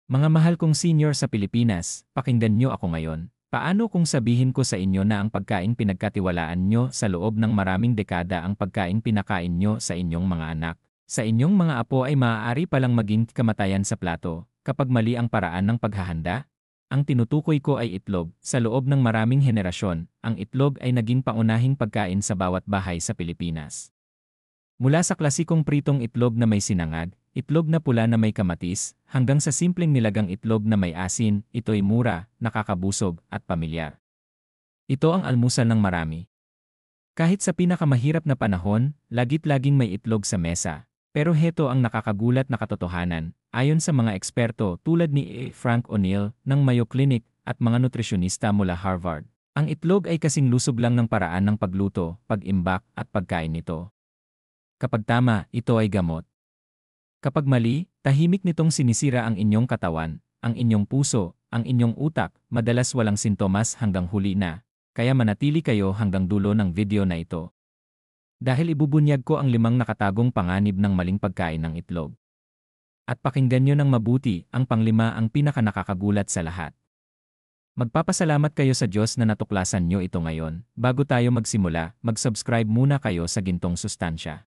Mga mahal kong senior sa Pilipinas, pakinggan nyo ako ngayon. Paano kung sabihin ko sa inyo na ang pagkain pinagkatiwalaan nyo sa loob ng maraming dekada ang pagkain pinakain nyo sa inyong mga anak? Sa inyong mga apo ay maaari palang maging kamatayan sa plato kapag mali ang paraan ng paghahanda? Ang tinutukoy ko ay itlog. Sa loob ng maraming henerasyon, ang itlog ay naging pangunahing pagkain sa bawat bahay sa Pilipinas. Mula sa klasikong pritong itlog na may sinangag, itlog na pula na may kamatis, hanggang sa simpleng nilagang itlog na may asin, ito'y mura, nakakabusog, at pamilyar. Ito ang almusal ng marami. Kahit sa pinakamahirap na panahon, lagit-laging may itlog sa mesa. Pero heto ang nakakagulat na katotohanan, ayon sa mga eksperto tulad ni Frank O'Neill ng Mayo Clinic at mga nutrisyonista mula Harvard. Ang itlog ay kasing lusog lang ng paraan ng pagluto, pag-imbak, at pagkain nito. Kapag tama, ito ay gamot. Kapag mali, tahimik nitong sinisira ang inyong katawan, ang inyong puso, ang inyong utak, madalas walang sintomas hanggang huli na. Kaya manatili kayo hanggang dulo ng video na ito. Dahil ibubunyag ko ang 5 nakatagong panganib ng maling pagkain ng itlog. At pakinggan nyo ng mabuti, ang pang-5 ang pinakanakakagulat sa lahat. Magpapasalamat kayo sa Diyos na natuklasan nyo ito ngayon. Bago tayo magsimula, mag-subscribe muna kayo sa Gintong Sustansya.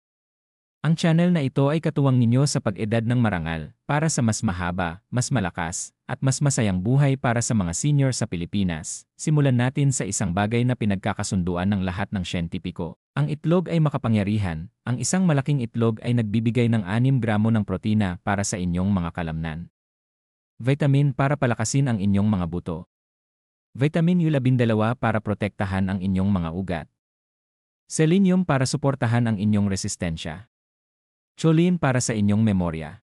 Ang channel na ito ay katuwang ninyo sa pag-edad ng marangal, para sa mas mahaba, mas malakas, at mas masayang buhay para sa mga senior sa Pilipinas. Simulan natin sa isang bagay na pinagkakasunduan ng lahat ng siyentipiko. Ang itlog ay makapangyarihan. Ang isang malaking itlog ay nagbibigay ng 6 gramo ng protina para sa inyong mga kalamnan. Vitamin para palakasin ang inyong mga buto. Vitamin U12 para protektahan ang inyong mga ugat. Selenium para suportahan ang inyong resistensya. Choline para sa inyong memorya.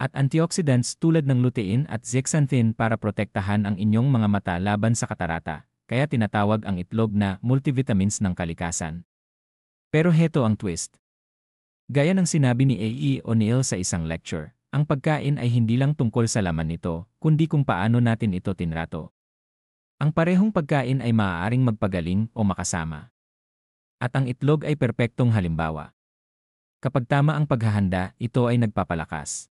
At antioxidants tulad ng lutein at zeaxanthin para protektahan ang inyong mga mata laban sa katarata, kaya tinatawag ang itlog na multivitamins ng kalikasan. Pero heto ang twist. Gaya ng sinabi ni A.E. O'Neill sa isang lecture, ang pagkain ay hindi lang tungkol sa laman nito, kundi kung paano natin ito tinrato. Ang parehong pagkain ay maaaring magpagaling o makasama. At ang itlog ay perpektong halimbawa. Kapag tama ang paghahanda, ito ay nagpapalakas.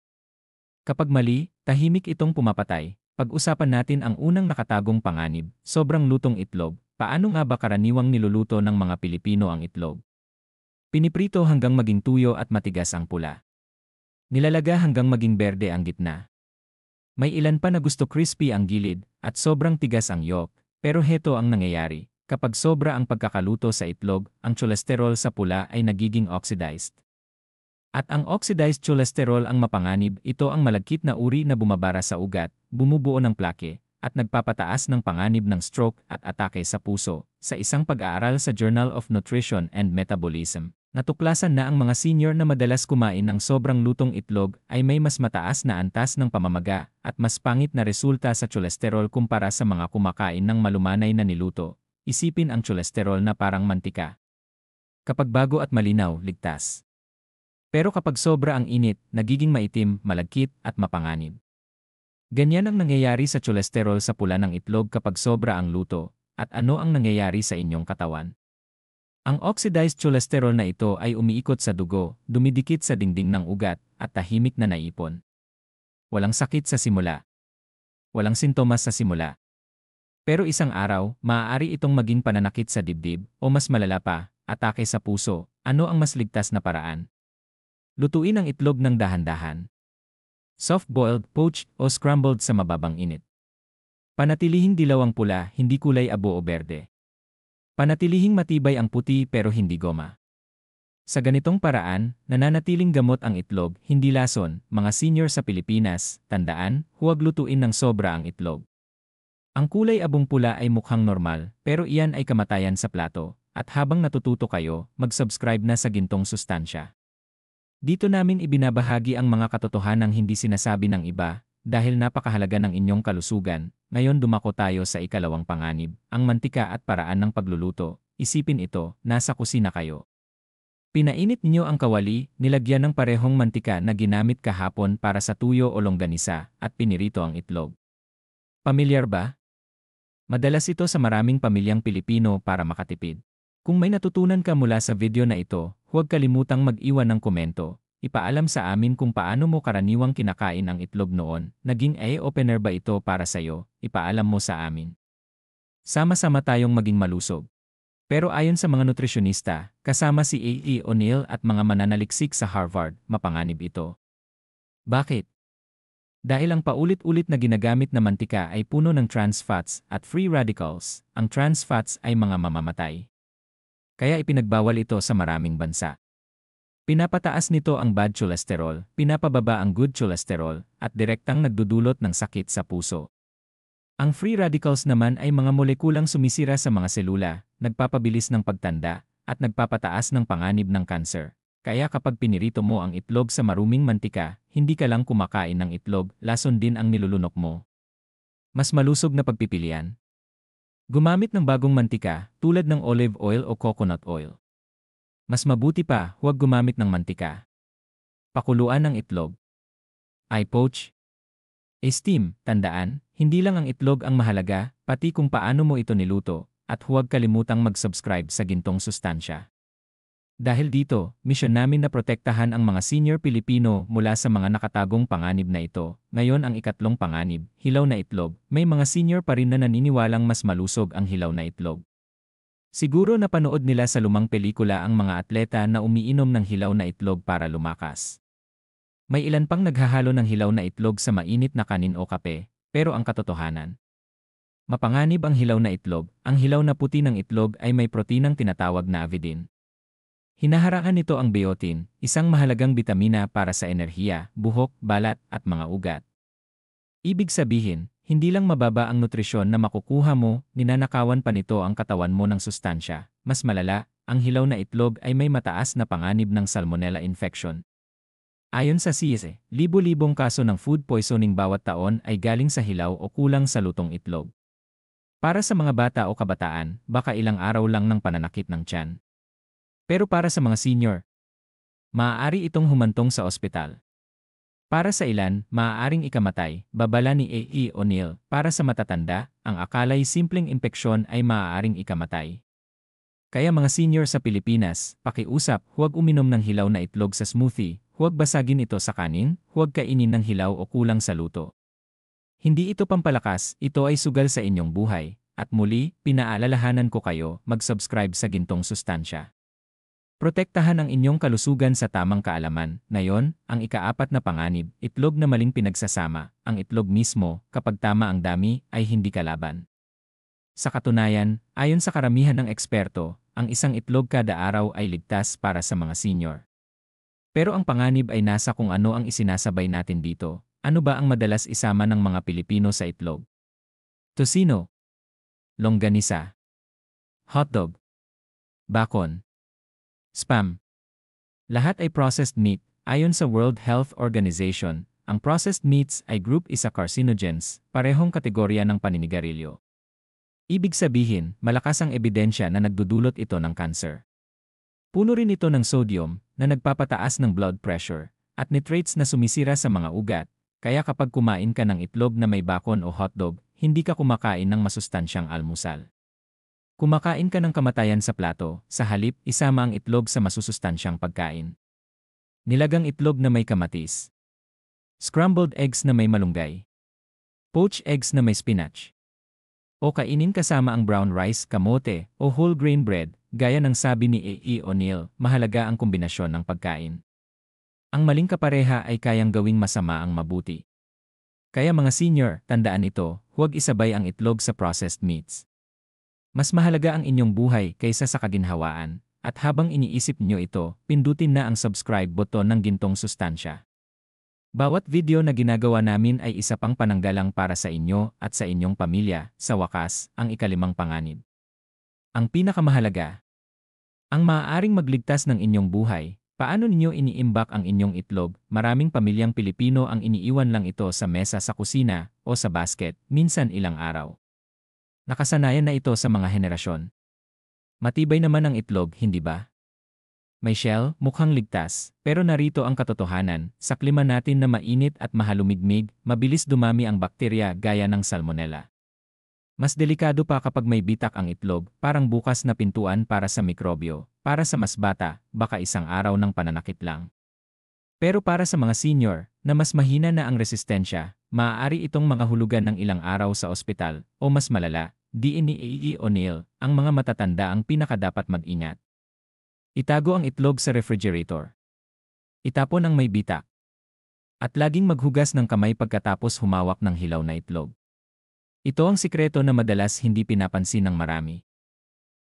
Kapag mali, tahimik itong pumapatay. Pag-usapan natin ang unang nakatagong panganib, sobrang lutong itlog. Paano nga ba karaniwang niluluto ng mga Pilipino ang itlog? Piniprito hanggang maging tuyo at matigas ang pula. Nilalaga hanggang maging berde ang gitna. May ilan pa na gusto crispy ang gilid at sobrang tigas ang yolk. Pero heto ang nangyayari. Kapag sobra ang pagkakaluto sa itlog, ang cholesterol sa pula ay nagiging oxidized. At ang oxidized cholesterol ang mapanganib, ito ang malagkit na uri na bumabara sa ugat, bumubuo ng plake, at nagpapataas ng panganib ng stroke at atake sa puso. Sa isang pag-aaral sa Journal of Nutrition and Metabolism, natuklasan na ang mga senior na madalas kumain ng sobrang lutong itlog ay may mas mataas na antas ng pamamaga at mas pangit na resulta sa cholesterol kumpara sa mga kumakain ng malumanay na niluto. Isipin ang cholesterol na parang mantika. Kapag bago at malinaw, ligtas. Pero kapag sobra ang init, nagiging maitim, malagkit, at mapanganib. Ganyan ang nangyayari sa cholesterol sa pula ng itlog kapag sobra ang luto, at ano ang nangyayari sa inyong katawan. Ang oxidized cholesterol na ito ay umiikot sa dugo, dumidikit sa dingding ng ugat, at tahimik na naipon. Walang sakit sa simula. Walang sintomas sa simula. Pero isang araw, maaari itong maging pananakit sa dibdib, o mas malala pa, atake sa puso. Ano ang mas ligtas na paraan? Lutuin ang itlog ng dahan-dahan. Soft-boiled, poached, o scrambled sa mababang init. Panatilihing dilaw ang pula, hindi kulay abo o berde. Panatilihing matibay ang puti pero hindi goma. Sa ganitong paraan, nananatiling gamot ang itlog, hindi lason. Mga senior sa Pilipinas, tandaan, huwag lutuin ng sobra ang itlog. Ang kulay abong pula ay mukhang normal, pero iyan ay kamatayan sa plato. At habang natututo kayo, mag-subscribe na sa Gintong Sustansya. Dito namin ibinabahagi ang mga katotohanang hindi sinasabi ng iba, dahil napakahalaga ng inyong kalusugan. Ngayon dumako tayo sa ikalawang panganib, ang mantika at paraan ng pagluluto. Isipin ito, nasa kusina kayo. Pinainit niyo ang kawali, nilagyan ng parehong mantika na ginamit kahapon para sa tuyo o longganisa, at pinirito ang itlog. Pamilyar ba? Madalas ito sa maraming pamilyang Pilipino para makatipid. Kung may natutunan ka mula sa video na ito, huwag kalimutang mag-iwan ng komento. ipaalam sa amin kung paano mo karaniwang kinakain ang itlog noon. Naging eye-opener ba ito para sa'yo? Ipaalam mo sa amin. Sama-sama tayong maging malusog. Pero ayon sa mga nutrisyonista, kasama si A.E. O'Neill at mga mananaliksik sa Harvard, mapanganib ito. Bakit? Dahil ang paulit-ulit na ginagamit na mantika ay puno ng trans fats at free radicals, ang trans fats ay mga mamamatay. Kaya ipinagbawal ito sa maraming bansa. Pinapataas nito ang bad cholesterol, pinapababa ang good cholesterol, at direktang nagdudulot ng sakit sa puso. Ang free radicals naman ay mga molekulang sumisira sa mga selula, nagpapabilis ng pagtanda, at nagpapataas ng panganib ng kanser. Kaya kapag pinirito mo ang itlog sa maruming mantika, hindi ka lang kumakain ng itlog, lason din ang nilulunok mo. Mas malusog na pagpipilian. Gumamit ng bagong mantika, tulad ng olive oil o coconut oil. Mas mabuti pa, huwag gumamit ng mantika. Pakuluan ng itlog. I-poach. Steam, tandaan, hindi lang ang itlog ang mahalaga, pati kung paano mo ito niluto, at huwag kalimutang mag-subscribe sa Gintong Sustansya. Dahil dito, misyon namin na protektahan ang mga senior Pilipino mula sa mga nakatagong panganib na ito. Ngayon ang ikatlong panganib, hilaw na itlog, may mga senior pa rin na naniniwalang mas malusog ang hilaw na itlog. Siguro napanood nila sa lumang pelikula ang mga atleta na umiinom ng hilaw na itlog para lumakas. May ilan pang naghahalo ng hilaw na itlog sa mainit na kanin o kape, pero ang katotohanan. Mapanganib ang hilaw na itlog, ang hilaw na puti ng itlog ay may proteinang tinatawag na avidin. Hinaharaan nito ang biotin, isang mahalagang bitamina para sa enerhiya, buhok, balat, at mga ugat. Ibig sabihin, hindi lang mababa ang nutrisyon na makukuha mo, ninanakawan pa nito ang katawan mo ng sustansya. Mas malala, ang hilaw na itlog ay may mataas na panganib ng salmonella infection. Ayon sa CISE, libo-libong kaso ng food poisoning bawat taon ay galing sa hilaw o kulang sa lutong itlog. Para sa mga bata o kabataan, baka ilang araw lang ng pananakit ng tiyan. Pero para sa mga senior, maaari itong humantong sa ospital. Para sa ilan, maaaring ikamatay, babala ni A.E. O'Neill. Para sa matatanda, ang akala'y simpleng impeksyon ay maaaring ikamatay. Kaya mga senior sa Pilipinas, pakiusap, huwag uminom ng hilaw na itlog sa smoothie, huwag basagin ito sa kanin, huwag kainin ng hilaw o kulang sa luto. Hindi ito pampalakas, ito ay sugal sa inyong buhay. At muli, pinaalalahanan ko kayo, mag-subscribe sa Gintong Sustansya. Protektahan ang inyong kalusugan sa tamang kaalaman. Ngayon, ang ikaapat na panganib, itlog na maling pinagsasama. Ang itlog mismo, kapag tama ang dami, ay hindi kalaban. Sa katunayan, ayon sa karamihan ng eksperto, ang isang itlog kada araw ay ligtas para sa mga senior. Pero ang panganib ay nasa kung ano ang isinasabay natin dito. Ano ba ang madalas isama ng mga Pilipino sa itlog? Tocino, longganisa, hotdog, bacon, spam. Lahat ay processed meat. Ayon sa World Health Organization, ang processed meats ay group isa carcinogens, parehong kategorya ng paninigarilyo. Ibig sabihin, malakas ang ebidensya na nagdudulot ito ng kanser. Puno rin ito ng sodium, na nagpapataas ng blood pressure, at nitrates na sumisira sa mga ugat, kaya kapag kumain ka ng itlog na may bacon o hotdog, hindi ka kumakain ng masustansyang almusal. Kumakain ka ng kamatayan sa plato, sa halip, isama ang itlog sa masusustansyang pagkain. Nilagang itlog na may kamatis. Scrambled eggs na may malunggay. Poached eggs na may spinach. O kainin kasama ang brown rice, kamote, o whole grain bread, gaya ng sabi ni A.E. O'Neill, mahalaga ang kombinasyon ng pagkain. Ang maling kapareha ay kayang gawing masama ang mabuti. Kaya mga senior, tandaan ito, huwag isabay ang itlog sa processed meats. Mas mahalaga ang inyong buhay kaysa sa kaginhawaan, at habang iniisip nyo ito, pindutin na ang subscribe button ng Gintong Sustansya. Bawat video na ginagawa namin ay isa pang pananggalang para sa inyo at sa inyong pamilya, sa wakas, ang ikalimang panganib. Ang pinakamahalaga, ang maaaring magligtas ng inyong buhay. Paano ninyo iniimbak ang inyong itlog? Maraming pamilyang Pilipino ang iniiwan lang ito sa mesa sa kusina o sa basket, minsan ilang araw. Nakasanayan na ito sa mga henerasyon. Matibay naman ang itlog, hindi ba? May shell, mukhang ligtas, pero narito ang katotohanan, sa klima natin na mainit at mahalumigmig, mabilis dumami ang bakterya gaya ng salmonella. Mas delikado pa kapag may bitak ang itlog, parang bukas na pintuan para sa mikrobyo, para sa mas bata, baka isang araw ng pananakit lang. Pero para sa mga senior, na mas mahina na ang resistensya, maaari itong makahulugan ng ilang araw sa ospital, o mas malala, D.N.A. O'Neill, ang mga matatanda ang pinakadapat mag-ingat. Itago ang itlog sa refrigerator. Itapon ang may bitak. At laging maghugas ng kamay pagkatapos humawak ng hilaw na itlog. Ito ang sikreto na madalas hindi pinapansin ng marami.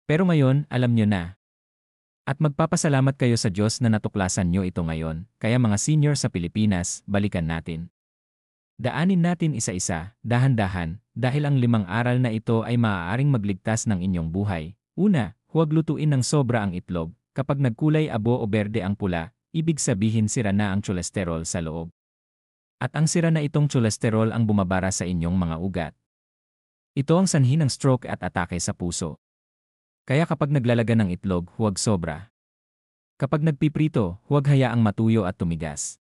Pero ngayon, alam nyo na. At magpapasalamat kayo sa Diyos na natuklasan nyo ito ngayon, kaya mga senior sa Pilipinas, balikan natin. Daanin natin isa-isa, dahan-dahan, dahil ang 5 aral na ito ay maaaring magligtas ng inyong buhay. Una, huwag lutuin ng sobra ang itlog. Kapag nagkulay abo o berde ang pula, ibig sabihin sira na ang cholesterol sa loob. At ang sira na itong cholesterol ang bumabara sa inyong mga ugat. Ito ang sanhi ng stroke at atake sa puso. Kaya kapag naglalaga ng itlog, huwag sobra. Kapag nagpiprito, huwag hayaang matuyo at tumigas.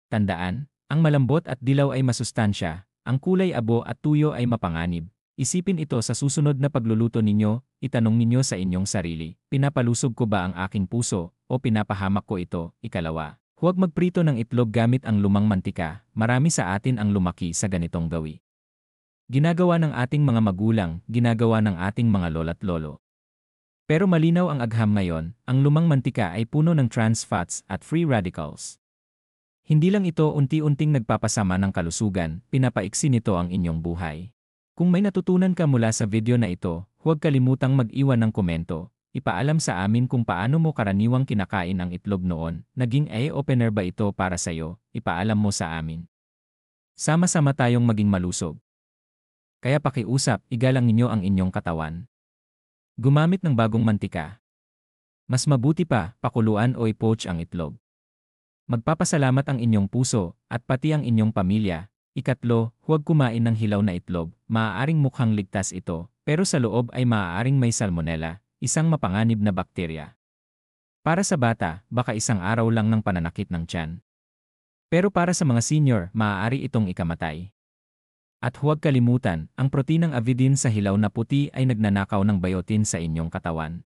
Tandaan, ang malambot at dilaw ay masustansya, ang kulay abo at tuyo ay mapanganib. Isipin ito sa susunod na pagluluto ninyo, itanong ninyo sa inyong sarili, pinapalusog ko ba ang aking puso, o pinapahamak ko ito? Ikalawa, huwag magprito ng itlog gamit ang lumang mantika, marami sa atin ang lumaki sa ganitong gawi. Ginagawa ng ating mga magulang, ginagawa ng ating mga lola't lolo. Pero malinaw ang agham ngayon, ang lumang mantika ay puno ng trans fats at free radicals. Hindi lang ito unti-unting nagpapasama ng kalusugan, pinapaiksi nito ang inyong buhay. Kung may natutunan ka mula sa video na ito, huwag kalimutang mag-iwan ng komento. Ipaalam sa amin kung paano mo karaniwang kinakain ang itlog noon, naging eye-opener ba ito para sa'yo, ipaalam mo sa amin. Sama-sama tayong maging malusog. Kaya pakiusap, igalang ninyo ang inyong katawan. Gumamit ng bagong mantika. Mas mabuti pa, pakuluan o i-poach ang itlog. Magpapasalamat ang inyong puso, at pati ang inyong pamilya. Ikatlo, huwag kumain ng hilaw na itlog, maaaring mukhang ligtas ito, pero sa loob ay maaaring may salmonella, isang mapanganib na bakterya. Para sa bata, baka isang araw lang ng pananakit ng tiyan. Pero para sa mga senior, maaari itong ikamatay. At huwag kalimutan, ang proteinang avidin sa hilaw na puti ay nagnanakaw ng biotin sa inyong katawan.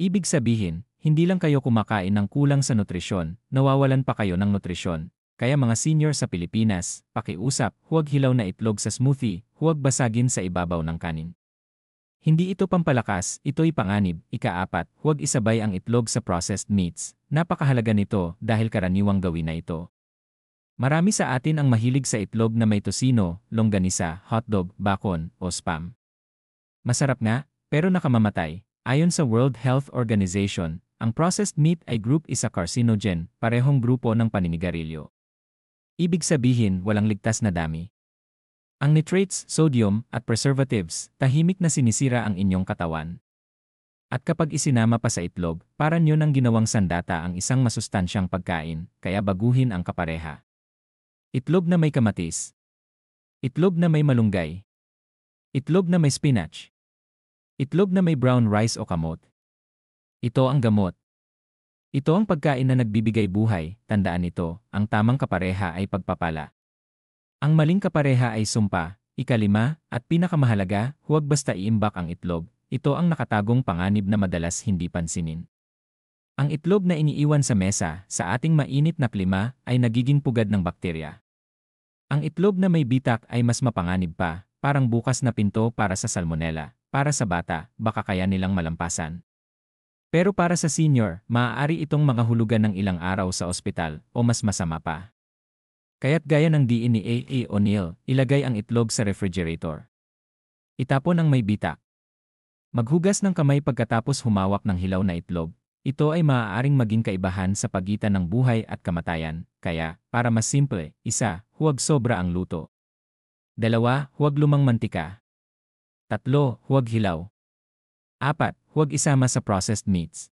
Ibig sabihin, hindi lang kayo kumakain ng kulang sa nutrisyon, nawawalan pa kayo ng nutrisyon. Kaya mga senior sa Pilipinas, pakiusap, huwag hilaw na itlog sa smoothie, huwag basagin sa ibabaw ng kanin. Hindi ito pampalakas, ito'y panganib. Ika-4, huwag isabay ang itlog sa processed meats. Napakahalaga nito dahil karaniwang gawin na ito. Marami sa atin ang mahilig sa itlog na may tosino, longganisa, hotdog, bacon, o spam. Masarap nga, pero nakamamatay. Ayon sa World Health Organization, ang processed meat ay group isa carcinogen, parehong grupo ng paninigarilyo. Ibig sabihin, walang ligtas na dami. Ang nitrates, sodium, at preservatives, tahimik na sinisira ang inyong katawan. At kapag isinama pa sa itlog, parang yun ang ginawang sandata ang isang masustansyang pagkain, kaya baguhin ang kapareha. Itlog na may kamatis. Itlog na may malunggay. Itlog na may spinach. Itlog na may brown rice o kamot. Ito ang gamot. Ito ang pagkain na nagbibigay buhay, tandaan ito, ang tamang kapareha ay pagpapala. Ang maling kapareha ay sumpa. 5, at pinakamahalaga, huwag basta iimbak ang itlog. Ito ang nakatagong panganib na madalas hindi pansinin. Ang itlog na iniiwan sa mesa, sa ating mainit na klima, ay nagiging pugad ng bakterya. Ang itlog na may bitak ay mas mapanganib pa, parang bukas na pinto para sa salmonella. Para sa bata, baka kaya nilang malampasan. Pero para sa senior, maaari itong makahulugan ng ilang araw sa ospital, o mas masama pa. Kaya't gaya ng D.N.A. O'Neill, ilagay ang itlog sa refrigerator. Itapon ang may bitak. Maghugas ng kamay pagkatapos humawak ng hilaw na itlog. Ito ay maaaring maging kaibahan sa pagitan ng buhay at kamatayan, kaya, para mas simple, 1, huwag sobra ang luto. 2, huwag lumang mantika. 3, huwag hilaw. 4, huwag isama sa processed meats.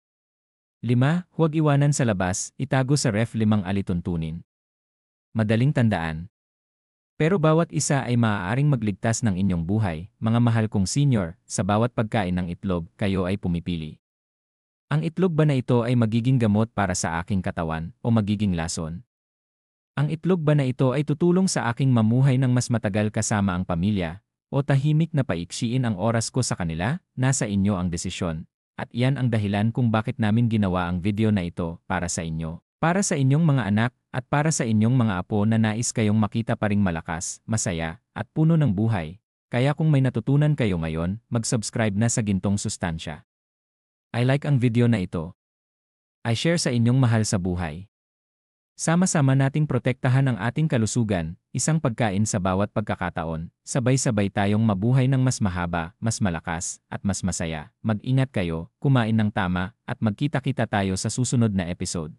5, huwag iwanan sa labas, itago sa ref 5 alituntunin. Madaling tandaan. Pero bawat isa ay maaaring magligtas ng inyong buhay, mga mahal kong senior, sa bawat pagkain ng itlog, kayo ay pumipili. Ang itlog ba na ito ay magiging gamot para sa aking katawan o magiging lason? Ang itlog ba na ito ay tutulong sa aking mamuhay ng mas matagal kasama ang pamilya o tahimik na paiksiin ang oras ko sa kanila? Nasa inyo ang desisyon. At iyan ang dahilan kung bakit namin ginawa ang video na ito para sa inyo. Para sa inyong mga anak, at para sa inyong mga apo na nais kayong makita pa ring malakas, masaya, at puno ng buhay. Kaya kung may natutunan kayo ngayon, mag-subscribe na sa Gintong Sustansya. I like ang video na ito. I share sa inyong mahal sa buhay. Sama-sama nating protektahan ang ating kalusugan, isang pagkain sa bawat pagkakataon, sabay-sabay tayong mabuhay ng mas mahaba, mas malakas, at mas masaya. Mag-ingat kayo, kumain ng tama, at magkita-kita tayo sa susunod na episode.